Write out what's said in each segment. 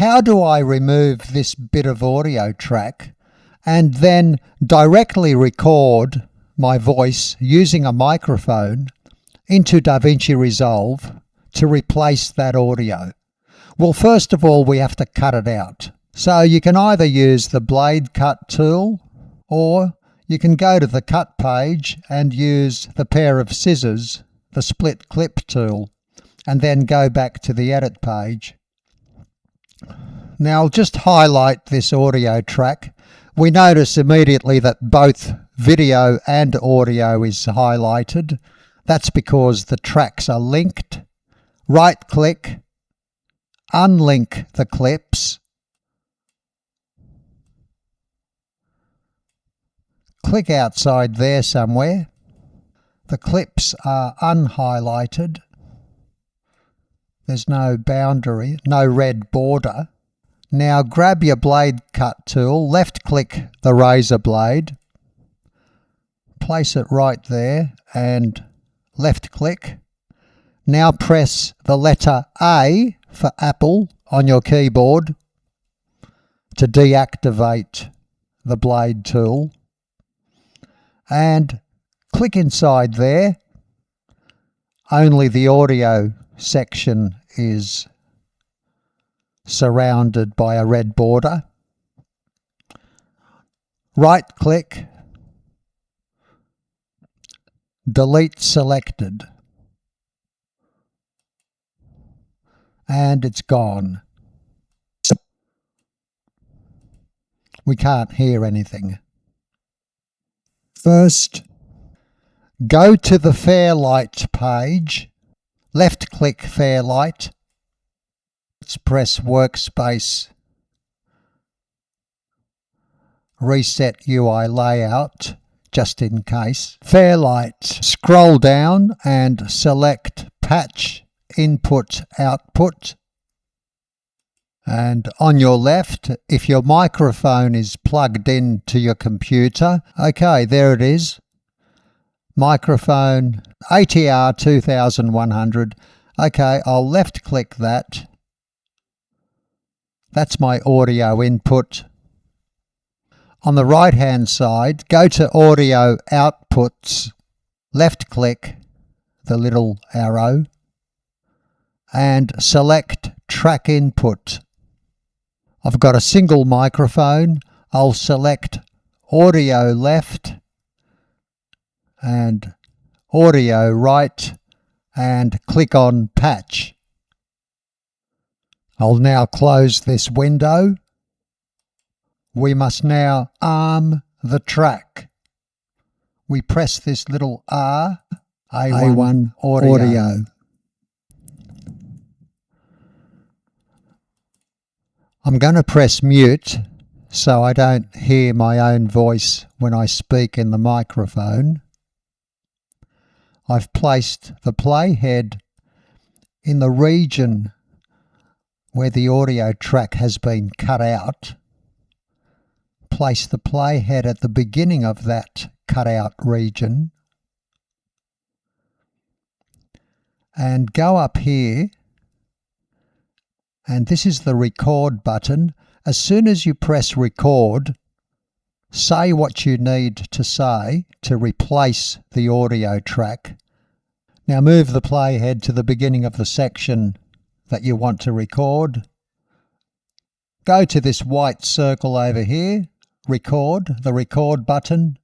how do I remove this bit of audio track and then directly record my voice using a microphone into DaVinci Resolve to replace that audio? Well, first of all, we have to cut it out. So you can either use the blade cut tool, or you can go to the cut page and use the pair of scissors, the split clip tool, and then go back to the edit page. Now I'll just highlight this audio track. We notice immediately that both video and audio is highlighted. That's because the tracks are linked. Right click, unlink the clips. Click outside there somewhere. The clips are unhighlighted. There's no boundary, no red border. Now grab your blade cut tool, left click the razor blade, place it right there and left click. Now press the letter A for Apple on your keyboard to deactivate the blade tool, and click inside there. Only the audio section is surrounded by a red border. Right click, delete selected, and it's gone. We can't hear anything. First, go to the Fairlight page, left click Fairlight, let's press Workspace, reset UI layout just in case. Fairlight, scroll down and select Patch Input Output. And on your left, if your microphone is plugged in to your computer, okay, there it is. Microphone ATR 2100. Okay, I'll left click that. That's my audio input. On the right hand side, go to Audio Outputs, left click the little arrow and select Track Input. I've got a single microphone. I'll select Audio left and Audio right and click on Patch. I'll now close this window. We must now arm the track. We press this little R, A1 audio. I'm going to press mute so I don't hear my own voice when I speak in the microphone. I've placed the playhead in the region where the audio track has been cut out. Place the playhead at the beginning of that cut out region and go up here, and this is the record button. As soon as you press record, say what you need to say to replace the audio track. Now move the playhead to the beginning of the section that you want to record. Go to this white circle over here, record, the record button.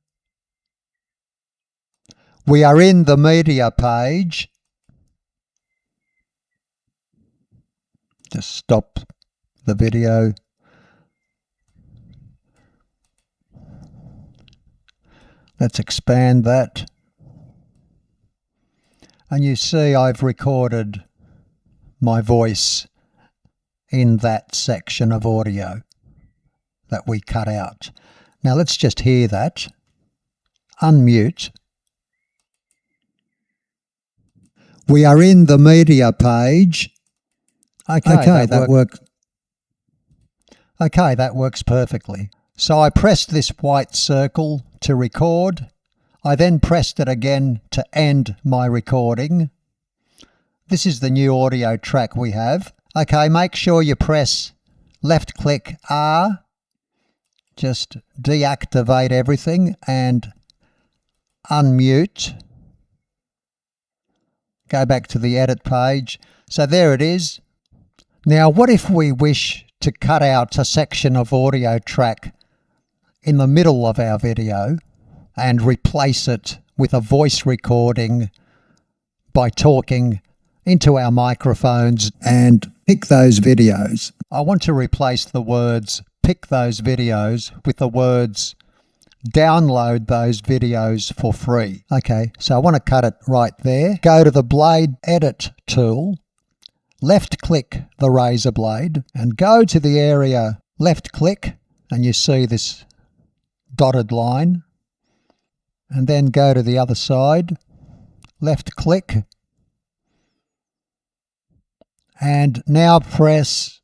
We are in the media page. Just stop the video. Let's expand that. And you see I've recorded my voice in that section of audio that we cut out. Now let's just hear that. Unmute. We are in the media page. Okay, that works. Okay, that works perfectly. So I pressed this white circle to record. I then pressed it again to end my recording. This is the new audio track we have. Okay, make sure you press left click R, just deactivate everything and unmute. Go back to the edit page. So there it is. Now what if we wish to cut out a section of audio track in the middle of our video and replace it with a voice recording by talking into our microphones and pick those videos? I want to replace the words pick those videos with the words download those videos for free. Okay, so I want to cut it right there. Go to the blade edit tool, left click the razor blade and go to the area, left click, and you see this dotted line, and then go to the other side, left click, and now press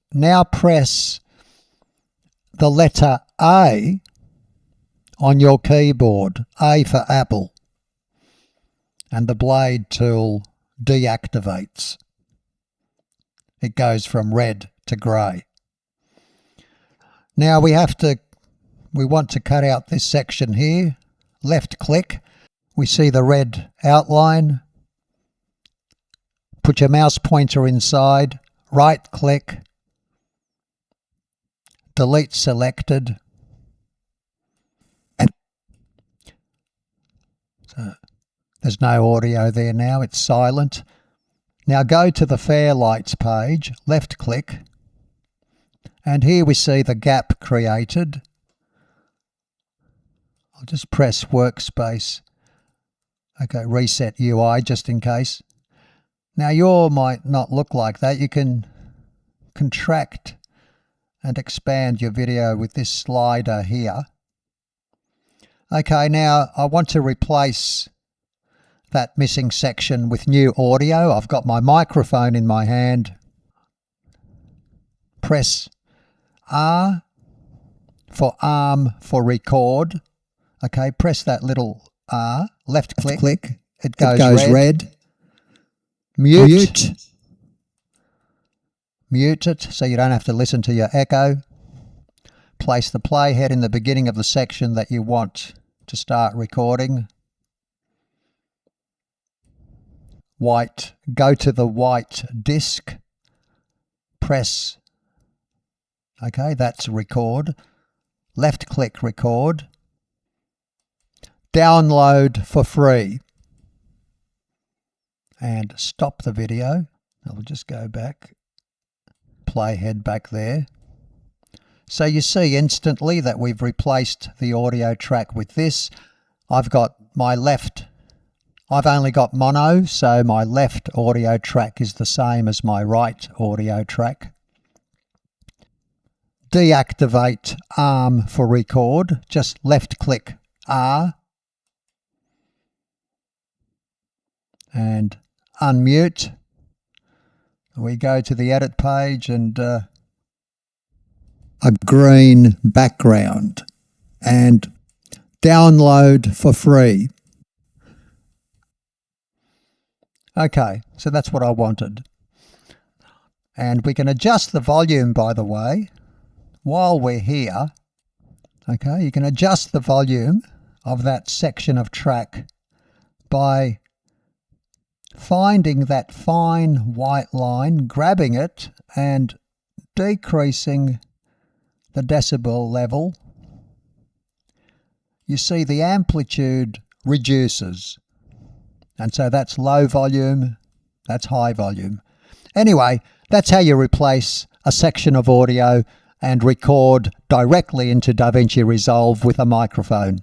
the letter A on your keyboard, A for Apple, and the blade tool deactivates. It goes from red to grey. Now we want to cut out this section here. Left click, we see the red outline. Put your mouse pointer inside, right click, delete selected. So there's no audio there now, it's silent. Now go to the Fairlight page, left click, and here we see the gap created. I'll just press workspace. Okay, reset UI just in case. Now yours might not look like that. You can contract and expand your video with this slider here. Okay, now I want to replace that missing section with new audio. I've got my microphone in my hand. Press R for arm for record. Okay, press that little R, left click, it goes red. Mute it so you don't have to listen to your echo. Place the playhead in the beginning of the section that you want to start recording. White, go to the white disc, press, okay, that's record. Left click record. Download for free. And stop the video. I'll just go back. Playhead back there. So you see instantly that we've replaced the audio track with this. I've only got mono, so my left audio track is the same as my right audio track. Deactivate arm for record. Just left click R. And unmute. We go to the edit page and a green background and download for free. Okay, so that's what I wanted. And we can adjust the volume, by the way, while we're here. Okay, you can adjust the volume of that section of track by finding that fine white line, grabbing it and decreasing the decibel level. You see the amplitude reduces, and so that's low volume, that's high volume. Anyway, that's how you replace a section of audio and record directly into DaVinci Resolve with a microphone.